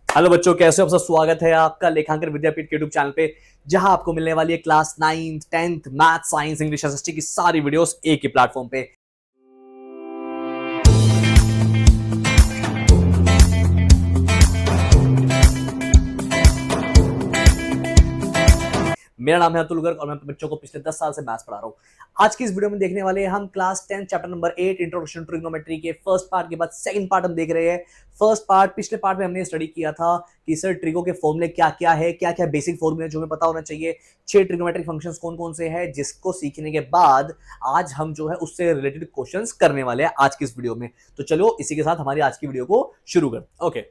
Hello बच्चों, कैसे हो आप सब। स्वागत है आपका लेखांकन विद्यापीठ के यूट्यूब चैनल पे, जहां आपको मिलने वाली है class 9th 10th math science English SST की सारी वीडियोस एक ही प्लेटफॉर्म पे। मेरा नाम है अतुल गर्ग और मैं बच्चों को पिछले 10 साल से मैथ्स पढ़ा रहा हूँ। आज की इस वीडियो में देखने वाले हैं हम class 10 chapter number 8 introduction to trigonometry के फर्स्ट पार्ट के बाद सेकंड पार्ट हम देख रहे हैं। फर्स्ट पार्ट पिछले पार्ट में हमने स्टडी किया था कि सर ट्रिगो के फॉर्मूले क्या क्या है, क्या क्या बेसिक फॉर्मूले जो हमें पता होना चाहिए, 6 ट्रिग्नोमेट्रिक फंक्शंस कौन कौन से हैं, जिसको सीखने के बाद आज हम जो है उससे रिलेटेड क्वेश्चंस करने वाले हैं आज की इस वीडियो में। तो चलो इसी के साथ हमारी आज की वीडियो को शुरू करते। ओके,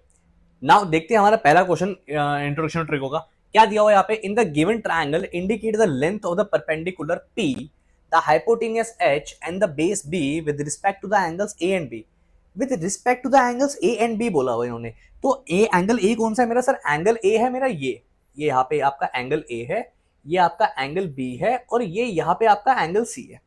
नाउ देखते हैं हमारा पहला क्वेश्चन इंट्रोडक्शन टू ट्रिगो का क्या दिया हुआ है यहाँ पे। In the given triangle indicate the length of the perpendicular P, the hypotenuse H and the base B with respect to the angles A and B। With respect to the angles A and B बोला हुआ है इन्होंने। तो A angle A कौन सा है मेरा sir? Angle A है मेरा ये यहाँ पे आपका एंगल A है, ये आपका एंगल B है और ये यहाँ पे आपका एंगल C है।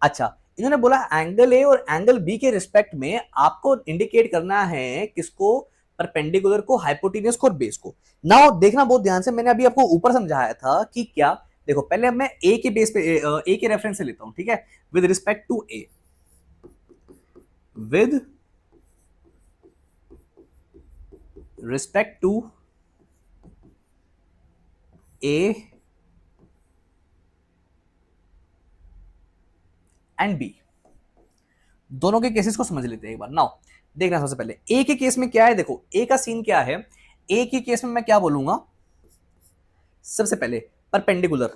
अच्छा, इन्होंने बोला एंगल A और एंगल B के रिस्पेक्ट में आपको इंडिकेट करना है किसको? परपेंडिकुलर को, हाइपोटेन्यूज को और बेस को। नाउ देखना बहुत ध्यान से, मैंने अभी आपको ऊपर समझाया था कि क्या। देखो पहले मैं ए के बेस पे ए के रेफरेंस से लेता हूं, ठीक है। With respect to A, with respect to A and B, दोनों के केसेस को समझ लेते हैं एक बार। नाउ देखना सबसे पहले ए के केस में क्या है। देखो ए का सीन क्या है। ए के केस में मैं क्या बोलूंगा सबसे पहले? परपेंडिकुलर।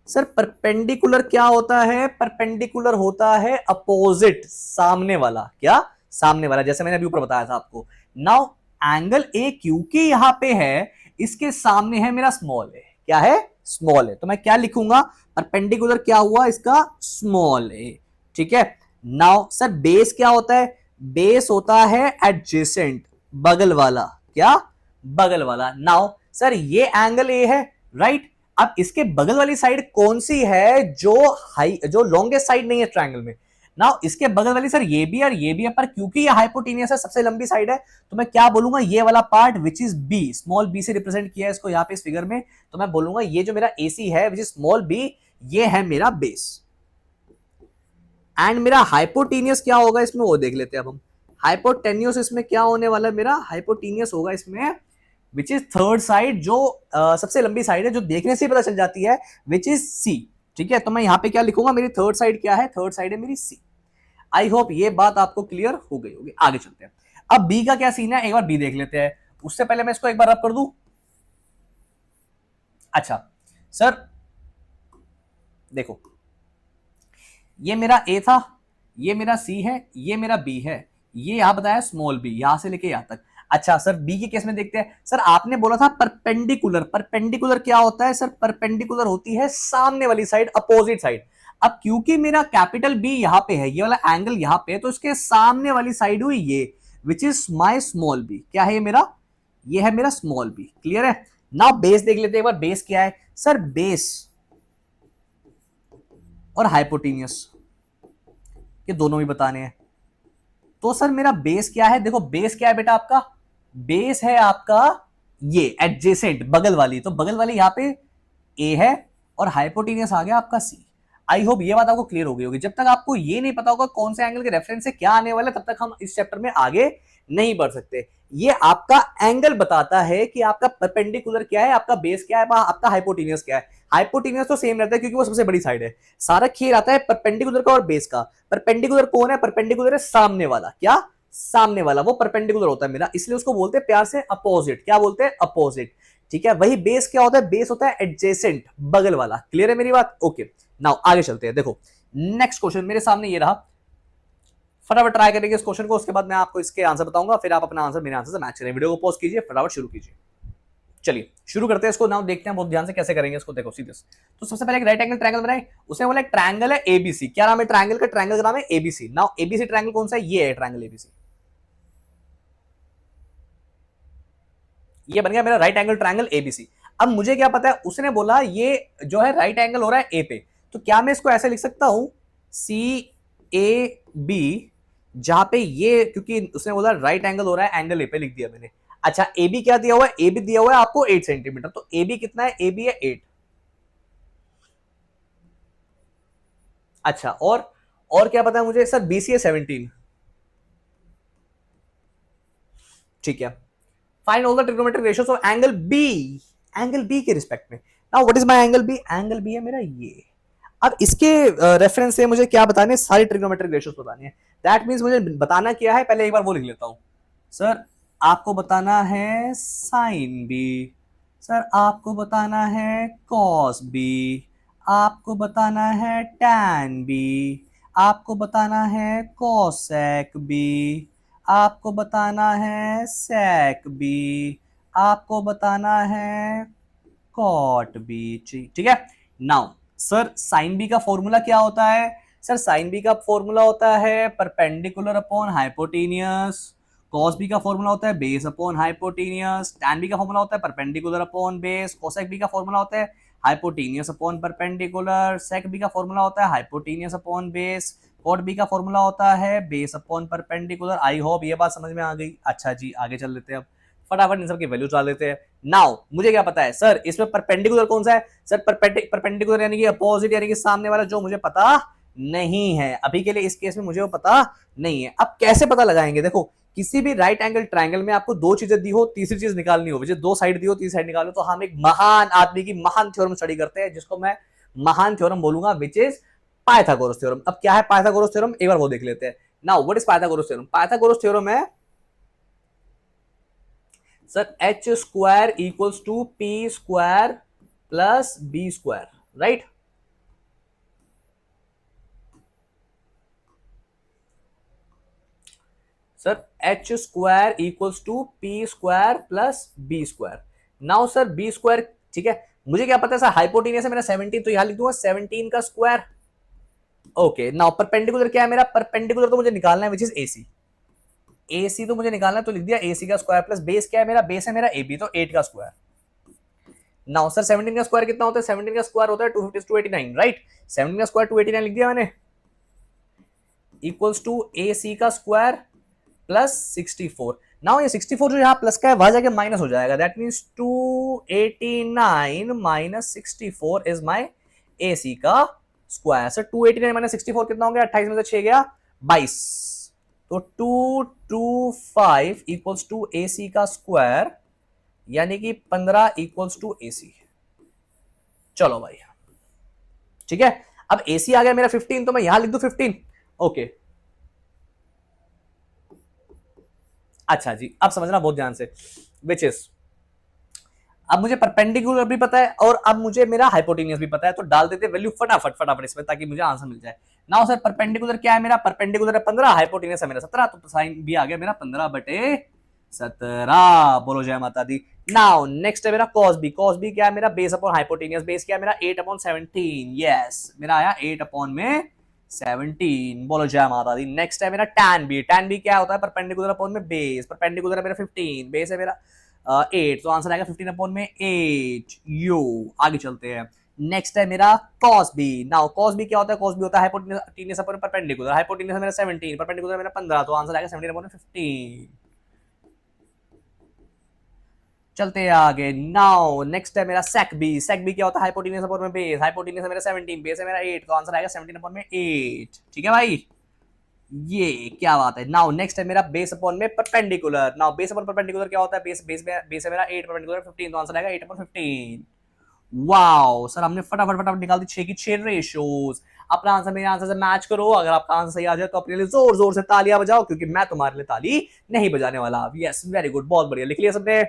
सर परपेंडिकुलर क्या होता है? परपेंडिकुलर होता है अपोजिट, सामने वाला। क्या? सामने वाला, जैसे मैंने अभी ऊपर बताया था आपको। नाउ एंगल ए क्योंकि यहां पे है, इसके सामने है मेरा स्मॉल ए। क्या है? स्मॉल ए। तो मैं क्या लिखूंगा? परपेंडिकुलर क्या हुआ इसका? स्मॉल ए। ठीक है। नाउ सर बेस क्या होता है? बेस होता है एडजेसेंट, बगल वाला। क्या? बगल वाला। नाउ सर ये एंगल ए है, राइट। अब इसके बगल वाली साइड कौन सी है जो लॉन्गेस्ट साइड नहीं है ट्रायंगल में? नाउ इसके बगल वाली सर ये भी और ये भी है, पर क्योंकि ये हाइपोटेनियस है, सबसे लंबी साइड है, तो मैं क्या बोलूंगा? ये वाला part which is B, small B से रिप्रेजेंट किया है इसको यहाँ पे इस फिगर में। तो मैं बोलूंगा ये जो मेरा एसी है विच इज स्मॉल बी, ये है मेरा बेस। एंड मेरा हाइपोटेनियस क्या होगा इसमें वो देख लेते हैं अब हम। हाइपोटेनियस इसमें क्या होने वाला है मेरा? हाइपोटेनियस होगा इसमें विच इज थर्ड साइड, जो सबसे लंबी साइड है, जो देखने से पता चल जाती है, विच इज सी। ठीक है, तो मैं यहां पे क्या लिखूंगा? मेरी थर्ड साइड क्या है? थर्ड साइड है मेरी सी। आई होप ये बात आपको क्लियर हो गई होगी। आगे चलते हैं। अब बी का क्या सीन है एक बार बी देख लेते हैं। उससे पहले मैं इसको एक बार रब कर दूं। अच्छा सर देखो, ये मेरा ए था, ये मेरा सी है, ये मेरा बी है, ये यहां बताया स्मॉल बी, यहां से लेके यहां तक। अच्छा सर बी के केस में देखते हैं। सर आपने बोला था परपेंडिकुलर। परपेंडिकुलर क्या होता है सर? परपेंडिकुलर होती है सामने वाली साइड, अपोजिट साइड। अब क्योंकि मेरा कैपिटल बी यहां पे है, ये वाला एंगल यहां पे है, तो इसके सामने वाली साइड हुई ये, which is my small B. क्या है ये मेरा? ये है मेरा स्मॉल बी। क्लियर है। नाउ बेस देख लेते हैं एक बार। बेस क्या है सर? बेस और हाइपोटेनियस, ये दोनों भी बताने हैं। तो सर मेरा बेस क्या है? देखो बेस क्या है बेटा आपका? बेस है आपका ये एडजेसेंट, बगल वाली। तो बगल वाली यहां पे ए है और हाइपोटेनियस आ गया आपका सी। आई होप ये बात आपको क्लियर हो गई होगी। जब तक आपको ये नहीं पता होगा कौन से एंगल के रेफरेंस से क्या आने वाला है, तब तक हम इस चैप्टर में आगे नहीं बढ़ सकते। ये आपका एंगल बताता है कि आपका परपेंडिकुलर क्या है, आपका बेस क्या है, आपका हाइपोटेनियस क्या है। हाइपोटेनियस तो सेम रहता है क्योंकि वो सबसे बड़ी साइड है। सारा खेल आता है परपेंडिकुलर का और बेस का। परपेंडिकुलर कौन है? परपेंडिकुलर है सामने वाला। क्या? सामने वाला, वो परपेंडिकुलर होता है मेरा, इसलिए उसको बोलते हैं प्यार से अपोजिट। क्या बोलते हैं? अपोजिट। ठीक है। वही बेस क्या होता है? बेस होता है एडजेसेंट, बगल वाला। क्लियर है मेरी बात? ओके, नाउ आगे चलते हैं। देखो नेक्स्ट क्वेश्चन मेरे सामने ये रहा। फटाफट ट्राई करेंगे इस क्वेश्चन को, उसके बाद मैं आपको इसके आंसर बताऊंगा, फिर आप अपना आंसर मेरे आंसर से मैच करें। वीडियो को पॉज कीजिए, फटाफट शुरू कीजिए। चलिए शुरू करते हैं इसको। नाउ देखते हैं बहुत ध्यान से कैसे करेंगे इसको। देखो सीधे तो सबसे पहले एक राइट एंगल ट्रायंगल बनाए। उसमें बोला एक ट्रायंगल है एबीसी। क्या नाम है ट्रायंगल का? ट्रायंगल का नाम है एबीसी। नाउ एबीसी ट्रायंगल कौन सा है? ये है ट्रायंगल एबीसी। ये बन गया मेरा राइट एंगल ट्रायंगल एबीसी। अब मुझे क्या पता है? उसने बोला ये जो है राइट एंगल हो रहा है ए पे, तो क्या मैं इसको ऐसे लिख सकता हूं सी ए बी, जहां पे ये, क्योंकि उसने बोला राइट एंगल हो रहा है एंगल ए पे, लिख दिया मैंने। अच्छा ए बी क्या दिया हुआ है, ए बी दिया हुआ है आपको 8 सेंटीमीटर, तो ए बी कितना है, ए बी है 8। अच्छा और क्या पता है मुझे सर, बी सी है 17। ठीक है, find all the trigonometric ratios of angle B, angle B के रिस्पेक्ट में। Now what is my angle B, angle B है मेरा ये। अब इसके रेफरेंस से मुझे क्या बताने, सारी ट्रिग्नोमेट्रिक रेशियोज बतानी है। दैट मींस मुझे बताना क्या है, पहले एक बार वो लिख लेता हूं। सर आपको बताना है साइन बी, सर आपको बताना है कॉस बी, आपको बताना है टैन बी, आपको बताना है कोसेक बी, आपको बताना है सेक बी, आपको बताना है कॉट बी। ठीक है। नाउ सर साइन बी का फॉर्मूला क्या होता है, सर साइन बी का फॉर्मूला होता है perpendicular upon hypotenuse, cos B का फॉर्मूला होता है base upon hypotenuse, tan B का फॉर्मूला होता है perpendicular upon base, cosec B का फॉर्मूला होता है hypotenuse upon perpendicular, sec B का फॉर्मूला होता है hypotenuse upon base, cot B का फॉर्मूला होता है base upon perpendicular. I hope ये बात समझ में आ गई। अच्छा जी आगे चल लेते हैं, अब फटाफट इन सब की वैल्यू डाल लेते हैं। नाउ मुझे क्या पता है सर, इसमें परपेंडिकुलर कौन सा है, सर परपेंडिकुलर यानी कि अपोजिट यानी कि सामने वाला, जो मुझे पता नहीं है अभी के लिए, इस केस में मुझे वो पता नहीं है। अब कैसे पता लगाएंगे, देखो किसी भी राइट एंगल ट्रायंगल में आपको दो चीजें दी हो, तीसरी चीज निकालनी हो, मुझे दो साइड दी हो, तीसरी साइड निकालो, तो हम एक महान आदमी की महान थ्योरम स्टडी करते हैं, जिसको मैं महान थ्योरम बोलूंगा, विच इज पाइथागोरस थ्योरम। अब क्या है पाइथागोरस थ्योरम, एक बार वो देख लेते हैं। Now what is Pythagoras theorem, Pythagoras theorem है sir H square equals to P square plus B square, right. Sir H square equals to P square plus B square. Now sir B square, ठीक है, मुझे क्या पता है sir, hypotenuse है मेरा 17, तो यहां लिख दूंगा 17 का स्क्वायर। ओके नाउ परपेंडिकुलर क्या है मेरा, परपेंडिकुलर तो मुझे निकालना है विच इज एसी, एसी तो मुझे निकालना है, तो लिख दिया एसी का स्क्वायर प्लस बेस क्या है मेरा, बेस है मेरा एबी, तो 8 का स्क्वायर। नाउ सर 17 का स्क्वायर कितना होता है, 17 का स्क्वायर होता है 289, राइट। 17 का स्क्वायर 289 लिख दिया मैंने, इक्वल्स टू एसी का स्क्वायर प्लस 64। नाउ ये 64 जो यहाँ प्लस का है वहां जाके माइनस हो जाएगा, that means 289 minus 64 is my AC का स्क्वायर। सर 289 माइनस 64 कितना हो गया, 28 में से 6 गया 22, तो 225 इक्वल्स टू एसी का स्क्वायर, यानी कि 15 इक्वल्स टू एसी। चलो भाई ठीक है, अब एसी आ गया मेरा 15, तो मैं यहां लिख दूं 15। ओके अच्छा जी अब समझना बहुत ध्यान से, विच इज, अब मुझे परपेंडिकुलर भी पता है और अब मुझे मेरा हाइपोटेनियस भी पता है, तो डाल देते वैल्यू फटाफट फटाफट इसमें, ताकि मुझे आंसर मिल जाए। नाउ सर परपेंडिकुलर क्या है मेरा, परपेंडिकुलर है 15, हाइपोटेनियस है मेरा 17, तो साइन भी आ गया मेरा 15/17। बोलो जय माता दी। नाउ नेक्स्ट है मेरा कॉस बी, कॉस बी क्या है मेरा, बेस अपॉन हाइपोटेनियस, बेस क्या है मेरा 8/17, यस मेरा आया 8/17। बोलो जय माता दी। नेक्स्ट है मेरा टैन बी, टैन बी क्या होता है, परपेंडिकुलर अपॉन में बेस, परपेंडिकुलर है मेरा 15, बेस है मेरा 8, तो आंसर आएगा 15/8 यू। आगे चलते हैं, नेक्स्ट है मेरा cos B. Now cos B क्या होता है, कॉस बी होता है हाइपोटेन्यूज अपॉन परपेंडिकुलर, हाइपोटेन्यूज है मेरा 17, परपेंडिकुलर है मेरा 15, तो आंसर आएगा 17/15। चलते हैं आगे। नाउ नेक्स्ट है मेरा सेक बी, सेक बी क्या होता है, हाइपोटेन्यूज अपॉन में बेस, हाइपोटेन्यूज है मेरा 17, बेस है मेरा 8, तो आंसर आएगा 17/8। ठीक है भाई, ये क्या बात है। नाउ नेक्स्ट है मेरा बेस अपॉन में perpendicular, now base upon perpendicular क्या होता है, बेस बेस में बेस है मेरा 8, परपेंडिकुलर 15, तो आंसर आएगा 8/15। वाओ सर हमने फटाफट फटाफट निकाल दी 6 की 6 रेशियोज। अपना आंसर मेरे आंसर से मैच करो, अगर आपका आंसर सही आ जाए तो अपने लिए जोर जोर से तालियां बजाओ, क्योंकि मैं तुम्हारे लिए ताली नहीं बजाने वाला। यस वेरी गुड, बहुत बढ़िया, लिख लिया सबने।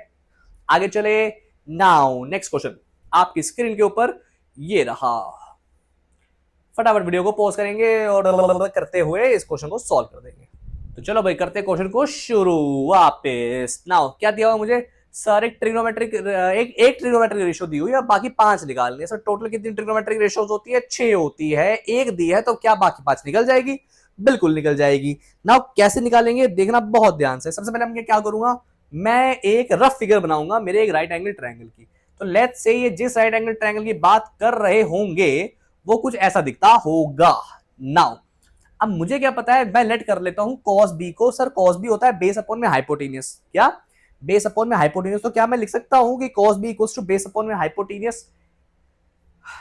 आगे चले। नाउ नेक्स्ट क्वेश्चन आपकी स्क्रीन के ऊपर ये रहा, फटाफट वीडियो को पॉज करेंगे और करते हुए इस क्वेश्चन को सॉल्व कर देंगे। तो चलो भाई करते हैं क्वेश्चन को शुरू वापस। नाउ क्या दिया हुआ मुझे, सर एक ट्रिग्नोमेट्रिक एक ट्रिग्नोमेट्रिक रेशियो दी हुई है, बाकी 5 निकालनी है। सर टोटल कितनी ट्रिग्नोमेट्रिक रेशियोज होती है, 6 होती है, एक दी है, तो क्या बाकी 5 निकल जाएगी, बिल्कुल निकल जाएगी। नाउ कैसे निकालेंगे देखना बहुत ध्यान से। सबसे पहले मैं क्या करूंगा, मैं एक रफ फिगर बनाऊंगा मेरे एक राइट एंगल ट्रायंगल की। तो लेट्स से ये जिस राइट एंगल ट्रायंगल की बात कर रहे होंगे वो कुछ ऐसा दिखता होगा। नाउ अब मुझे क्या पता है, मैं लेट कर लेता हूं कॉस बी को। सर कॉस बी होता है बेस अपॉन में हाइपोटेनियस, क्या बेस अपॉन में हाइपोटेनियस, तो क्या मैं लिख सकता हूं कि cos b equals to base upon में हाइपोटेनियस?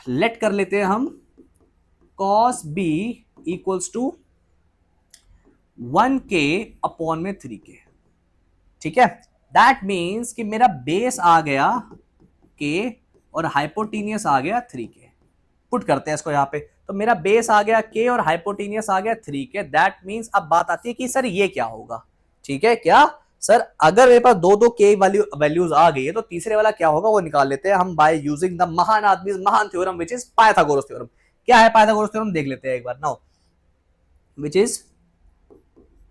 लेट कर लेते हैं हम cos b equals to 1k upon में 3k। ठीक है, दैट मीन्स कि मेरा बेस आ गया k और हाइपोटेनियस आ गया 3k। पुट करते हैं इसको यहां पे, तो मेरा बेस आ गया k और हाइपोटेनियस आ गया 3k। दैट मीन्स अब बात आती है कि सर ये क्या होगा। ठीक है, क्या सर अगर मेरे पास दो दो के वैल्यूज आ गई है तो तीसरे वाला क्या होगा वो निकाल लेते हैं हम बाय यूजिंग द महान आदमी महान theorem which is Pythagoras theorem. क्या है पाइथागोरस थ्योरम, देख लेते हैं एक बार now, which is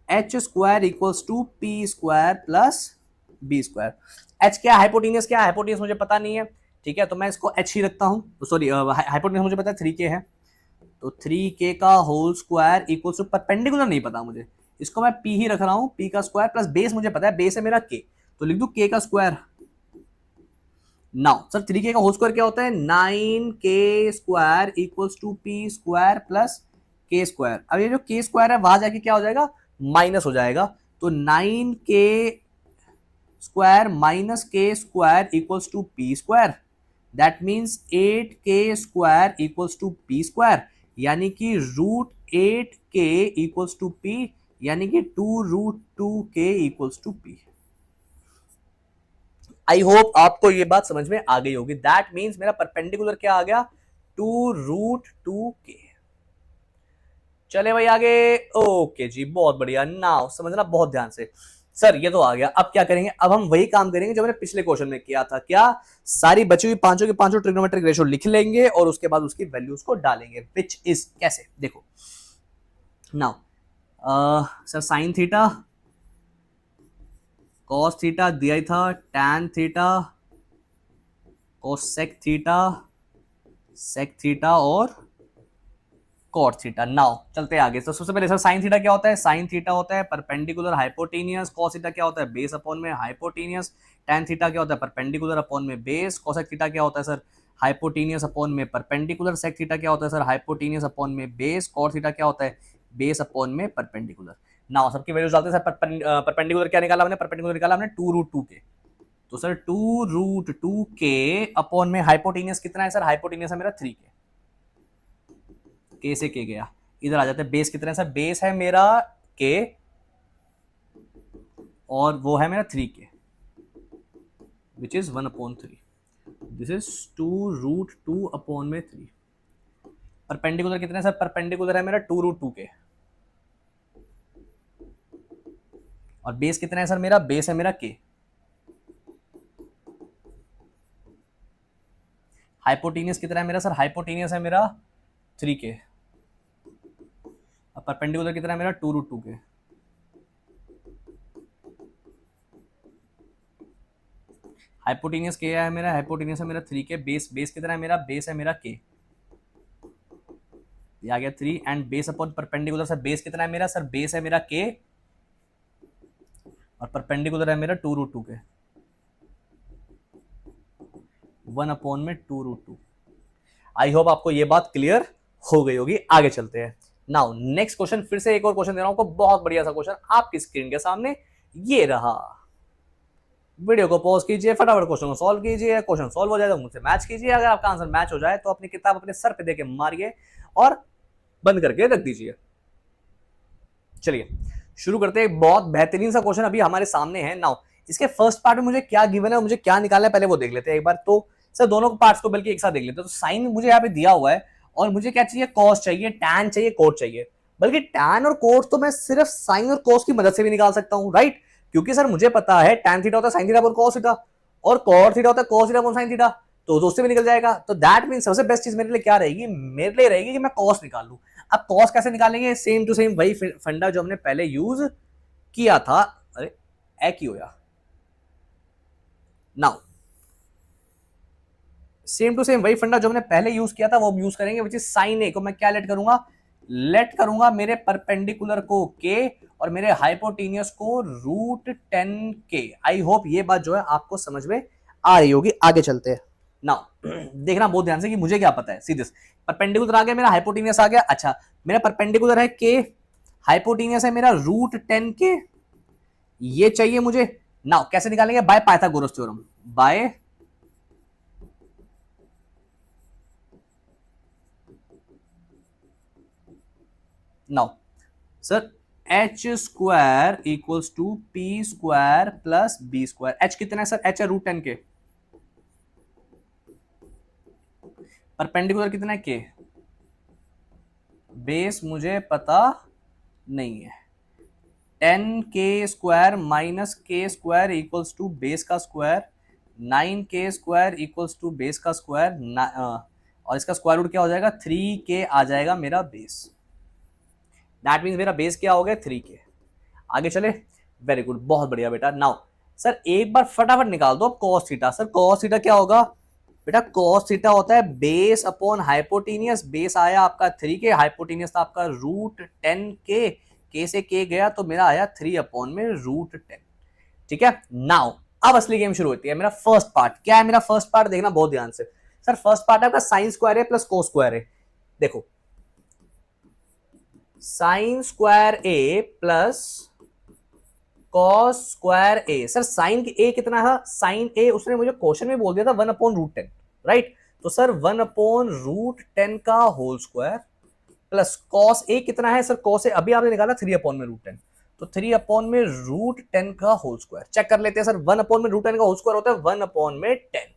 H square equals to P square plus B square. H क्या, हाइपोटेनियस क्या, हाइपोटेनियस मुझे पता नहीं है। ठीक है, तो मैं इसको एच ही रखता हूं, सॉरी हाइपोटेनियस मुझे पता है 3k है, तो 3k का whole square equals to, perpendicular नहीं पता मुझे, इसको मैं p ही रख रहा हूं, p का स्क्वायर प्लस बेस मुझे पता है, बेस है मेरा k, तो लिख दू k का स्क्वायर। नाउ सर 3k का होल स्क्वायर क्या होता है, 9k square equals to p square plus k square. अब ये जो k स्क्वायर है वहां जाके क्या हो जाएगा, माइनस हो जाएगा, तो 9k square minus k square equals to p square. That means 8k square equals to p square, यानी कि √8k इक्वल्स टू p, यानी कि 2√2k equals to p। I hope आपको ये बात समझ में आ गई होगी। दैट मीन्स मेरा परपेंडिकुलर क्या आ गया, 2√2k। चले भाई आगे, ओके जी बहुत बढ़िया। नाउ समझना बहुत ध्यान से, सर ये तो आ गया, अब क्या करेंगे, अब हम वही काम करेंगे जो मैंने पिछले क्वेश्चन में किया था। क्या, सारी बची हुई पांचों के पांचों ट्रिग्नोमेट्रिक रेशियो लिख लेंगे और उसके बाद उसकी वैल्यूज को डालेंगे, विच इज कैसे, देखो now sir sine theta cos theta दिया ही था, tan theta cosec theta sec theta और कॉट थीटा। नाउ चलते हैं आगे। तो सबसे पहले सर साइन थीटा क्या होता है, साइन थीटा होता है परपेंडिकुलर हाइपोटेनियस, कॉस थीटा क्या होता है बेस अपॉन में हाइपोटेनियस, टैन थीटा क्या होता है परपेंडिकुलर अपॉन में बेस, कोसेक थीटा क्या होता है सर हाइपोटेनियस अपॉन में परपेंडिकुलर, सेक थीटा क्या होता है सर हाइपोटेनियस अपॉन में बेस, कॉट थीटा क्या होता है बेस अपॉन में परपेंडिकुलर। नाउ सबकी वैल्यूज डालते हैं सर, परपेंडिकुलर क्या निकाला हमने, परपेंडिकुलर निकाला हमने 2√2k, तो सर 2√2k अपॉन में हाइपोटेनियस कितना है सर, हाइपोटेनियस है मेरा 3k, के से के गया, इधर आ जाते हैं, बेस कितना है सर, बेस है मेरा के और वो है मेरा 3k which is 1/3, this is 2√2 upon में 3। परपेंडिकुलर कितना है सर, परपेंडिकुलर है मेरा 2√2k और बेस कितना है सर मेरा, बेस है मेरा k। हाइपोटेनियस कितना है मेरा सर, हाइपोटेनियस है मेरा 3k और परपेंडिकुलर कितना है मेरा 2√2k। हाइपोटेनियस के है मेरा, हाइपोटेनियस है मेरा 3k, बेस बेस कितना है मेरा, बेस है मेरा k, ये आ गया 3 and base upon perpendicular, sir base कितना है मेरा, सर बेस है मेरा k और परपेंडिकुलर है मेरा 2√2k, 1/2। आई होप आपको ये बात क्लियर हो गई होगी। आगे चलते हैं। नाउ नेक्स्ट क्वेश्चन, फिर से एक और क्वेश्चन दे रहा हूं आपको, बहुत बढ़िया सा क्वेश्चन आपकी स्क्रीन के सामने ये रहा। वीडियो को पॉज कीजिए, फटाफट क्वेश्चन को सॉल्व कीजिए, क्वेश्चन सॉल्व हो जाए तो मुझसे मैच कीजिए, अगर आपका आंसर मैच हो जाए तो अपनी किताब अपने सर पे देके मारिए और बंद करके रख दीजिए। चलिए शुरू करते हैं। एक बहुत बेहतरीन सा क्वेश्चन अभी हमारे सामने है। नाउ इसके फर्स्ट पार्ट में मुझे क्या गिवन है और मुझे क्या निकालना है पहले वो देख लेते हैं एक बार। तो सर दोनों पार्ट्स को बल्कि एक साथ देख लेते हैं। तो साइन मुझे यहाँ पे दिया हुआ है और मुझे क्या चाहिए, कॉस चाहिए, टैन चाहिए, कोट चाहिए। बल्कि टैन और कोट तो मैं सिर्फ साइन और कॉस की मदद से भी निकाल सकता हूँ, राइट? क्योंकि सर मुझे पता है टैन थीटा होता है sine theta upon cos theta और कॉट थीटा होता है cos theta upon sine theta, तो उससे भी निकल जाएगा। तो दैट मीन सबसे बेस्ट चीज मेरे लिए क्या रहेगी, मेरे लिए रहेगी कि मैं कॉस निकाल लूं। अब कॉस कैसे निकालेंगे, सेम टू सेम वही फंडा जो हमने पहले यूज किया था। अरे एक ही होया। नाउ सेम टू सेम वही फंडा जो हमने पहले यूज किया था वो यूज करेंगे, विच इज साइन ए को मैं क्या लेट करूंगा, लेट करूंगा मेरे परपेंडिकुलर को के और मेरे हाइपोटेनियस को √10k। आई होप ये बात जो है आपको समझ में आ रही होगी। आगे चलते हैं। नाउ देखना बहुत ध्यान से कि मुझे क्या पता है। सीधे परपेंडिकुलर आ गया, मेरा हाइपोटेनियस आ गया। अच्छा मेरा परपेंडिकुलर है के, हाइपोटेनियस है मेरा √10k, ये चाहिए मुझे। नाउ कैसे निकालेंगे? By Pythagoras theorem. By now sir H square equals to P square plus B square. H कितना है सर? एच है रूट 10 के। परपेंडिकुलर कितना है? के। बेस मुझे पता नहीं है। 10k² minus k square equals to base का square, 9k² equals to base का स्क्वायर, और इसका स्क्वायर रूट क्या हो जाएगा? 3k आ जाएगा मेरा बेस। दैट मीन्स मेरा बेस क्या हो गया? 3k। आगे चले। वेरी गुड, बहुत बढ़िया बेटा। नाउ सर एक बार फटाफट निकाल दो अब cos theta. Sir cos theta क्या होगा बेटा? कॉस थीटा होता है बेस अपॉन हाइपोटेनियस। बेस आया आपका 3k, हाइपोटेनियस था आपका √10k। के से के गया तो मेरा आया 3 अपॉन में √10। ठीक है। नाउ अब असली गेम शुरू होती है। मेरा फर्स्ट पार्ट क्या है? मेरा फर्स्ट पार्ट देखना बहुत ध्यान से। सर फर्स्ट पार्ट है आपका साइन स्क्वायर है प्लस कोस स्क्वायर है। देखो साइन स्क्वायर ए प्लस कॉस स्क्वायर ए। सर साइन ए कितना है? साइन ए उसने मुझे क्वेश्चन में बोल दिया था 1/√10, राइट? तो सर 1/√10 का whole square plus cos A कितना है? सर कॉस ए अभी आपने निकाला 3/√10, तो 3/√10 का होल स्क्वायर। चेक कर लेते हैं सर। 1/√10 का होल स्क्वायर होता है 1/10।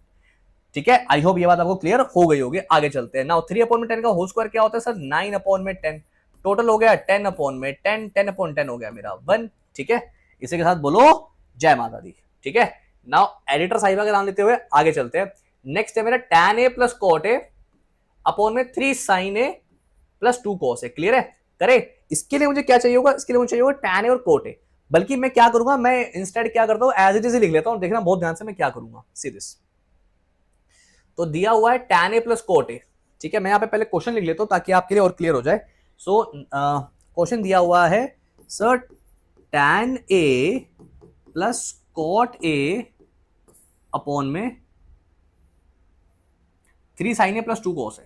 ठीक है, आई होप ये बात आपको क्लियर हो गई होगी। आगे चलते हैं। नाउ 3/10 का होल स्क्वायर क्या होता है सर? 9/10। टोटल हो गया 10/10। 10/10 हो गया मेरा 1। ठीक है, इसी के साथ बोलो जय माता दी। ठीक है, नाउ एडिटर साहिबा का नाम लेते हुए आगे चलते हैं। नेक्स्ट है मेरा tan a plus cot A upon में 3 sin a plus 2 cos a। Clear है? करे। इसके लिए मुझे क्या चाहिए होगा? इसके लिए मुझे चाहिए होगा tan a और cot a। बल्कि मैं क्या करूंगा, मैं इंस्टेड क्या करता हूं, एज इट इज लिख लेता हूं। देखना बहुत ध्यान से मैं क्या करूंगा। See this. तो दिया हुआ है tan a plus cot A. ठीक है, मैं यहां पे पहले क्वेश्चन लिख लेता हूं ताकि आपके लिए और क्लियर हो जाए। सो क्वेश्चन दिया हुआ है sir tan a plus cot A upon में 3 sin a plus 2 cos a।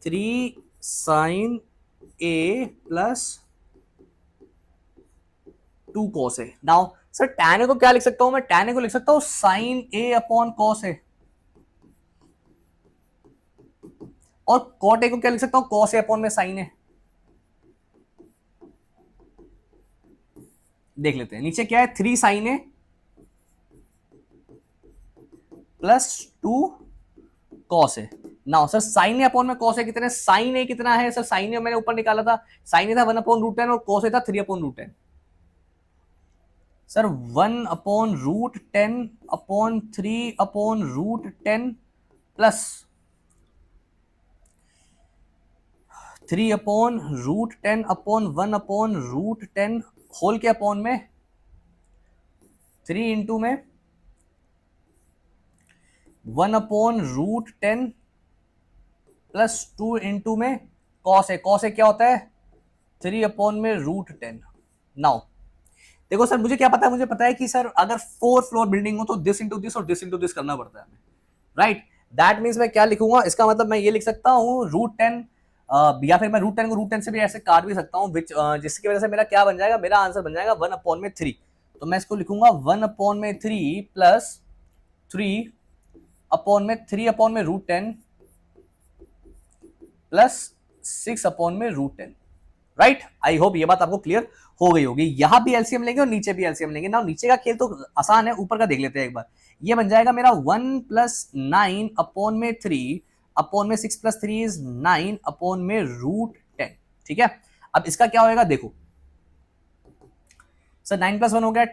3 sin a plus 2 cos a। Now sir tan a को क्या लिख सकता हूं मैं? tan a को लिख सकता हूं sin a upon cos a, और cot a को क्या लिख सकता हूं? cos a अपॉन में sin a। देख लेते हैं नीचे क्या है? 3 sin a plus 2 cos a। Now sir sin a upon में cos a कितने? sin a कितना है सर? sin a मैंने ऊपर निकाला था, sin a था 1/√10 और cos a था 3/√10। Sir 1/√10 upon 3/√10 plus 3/√10 upon 1/√10 whole के अपॉन में 3 इंटू में 1/√10 प्लस 2 इंटू में कॉस है। कॉस है क्या होता है? 3/√10। नाउ देखो सर मुझे क्या पता है? मुझे पता है कि सर अगर 4 फ्लोर बिल्डिंग हो तो दिस इंटू दिस और दिस इंटू दिस करना पड़ता है हमें, राइट? दैट मीन्स मैं क्या लिखूंगा? इसका मतलब मैं ये लिख सकता हूँ √10, या फिर मैं √10 को √10 से भी ऐसे काट भी सकता हूँ, जिसकी वजह से मेरा क्या बन जाएगा? मेरा आंसर बन जाएगा 1/3। तो मैं इसको लिखूंगा 1/3 plus 3/√10 plus 6/√10, right? I hope ये बात आपको क्लियर हो गई होगी। यहां भी एलसीएम लेंगे और नीचे भी एलसीएम लेंगे। ना नीचे का खेल तो आसान है, ऊपर का देख लेते हैं एक बार। ये बन जाएगा मेरा 1 + 9/3 अपॉन में 6 + 3 इज 9 अपॉन में √10। ठीक है, अब इसका क्या होएगा देखो सर। 9 + 1 हो गया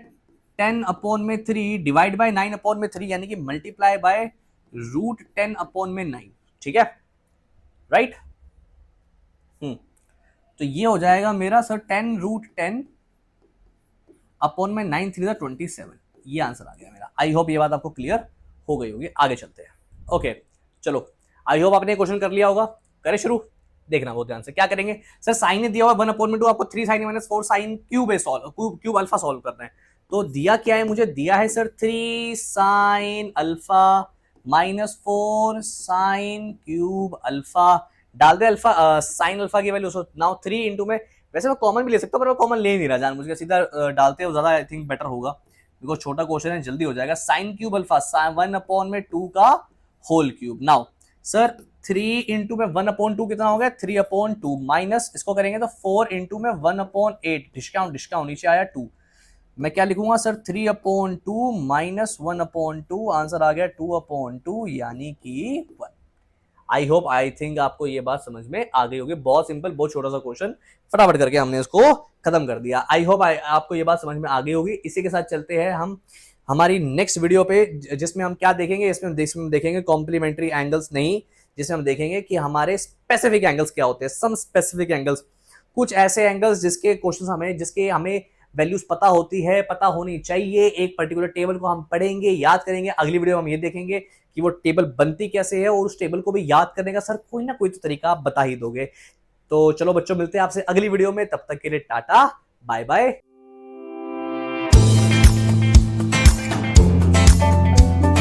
10/3 डिवाइड बाय 9/3, यानी कि मल्टीप्लाई बाय √10/9। ठीक है, राइट? तो ये हो जाएगा मेरा सर 10√10 अपॉन में 9 3 27। ये आंसर आ गया मेरा। आई होप ये बात आपको क्लियर हो गई होगी। आगे चलते हैं। ओके चलो, आई होप आपने क्वेश्चन कर लिया होगा। करें शुरू? देखना बहुत ध्यान से। क्या करेंगे सर? साइन ने दिया हुआ 1/2, आपको 3 sin - 4 sin cube cube alpha solve करना है। तो दिया क्या है मुझे? दिया है sir 3 sin alpha minus 4 sin cube alpha. डाल दे अल्फा साइन अल्फा की वैल्यू। नाउ 3 इंटू में वैसे मैं कॉमन भी ले सकता हूँ, पर मैं कॉमन ले ही नहीं रहा, जान मुझे सीधा डालते हो ज्यादा आई थिंक बेटर होगा, बिकॉज छोटा क्वेश्चन है, जल्दी हो जाएगा। साइन क्यूब अल्फा 1/2 का whole cube. Now sir 3 into में 1/2 कितना हो गया, 3/2 माइनस इसको करेंगे तो 4 इंटू में 1/8, डिस्काउंट डिस्काउंट नीचे आया 2। मैं क्या लिखूंगा सर, 3/2 माइनस 1/2, आंसर आ गया 2/2 यानी कि 1। आई होप आई थिंक आपको ये बात समझ में आ गई होगी, बहुत सिंपल, बहुत छोटा सा क्वेश्चन, फटाफट करके हमने इसको खत्म कर दिया। आई होप आपको ये बात समझ में आ गई होगी। इसी के साथ चलते हैं हम हमारी नेक्स्ट वीडियो पे, जिसमें हम क्या देखेंगे, इसमें देखेंगे कॉम्प्लीमेंट्री एंगल्स नहीं, जिसमें हम देखेंगे कि हमारे स्पेसिफिक एंगल्स क्या होते हैं, सम स्पेसिफिक एंगल्स, कुछ ऐसे एंगल्स जिसके क्वेश्चन हमें, जिसके हमें वैल्यूज पता होती है, पता होनी चाहिए, एक पर्टिकुलर टेबल को हम पढ़ेंगे, याद करेंगे। अगली वीडियो में हम ये देखेंगे कि वो टेबल बनती कैसे है, और उस टेबल को भी याद करने का सर कोई ना कोई तो तरीका आप बता ही दोगे। तो चलो बच्चों, मिलते हैं आपसे अगली वीडियो में, तब तक के लिए टाटा बाय बाय।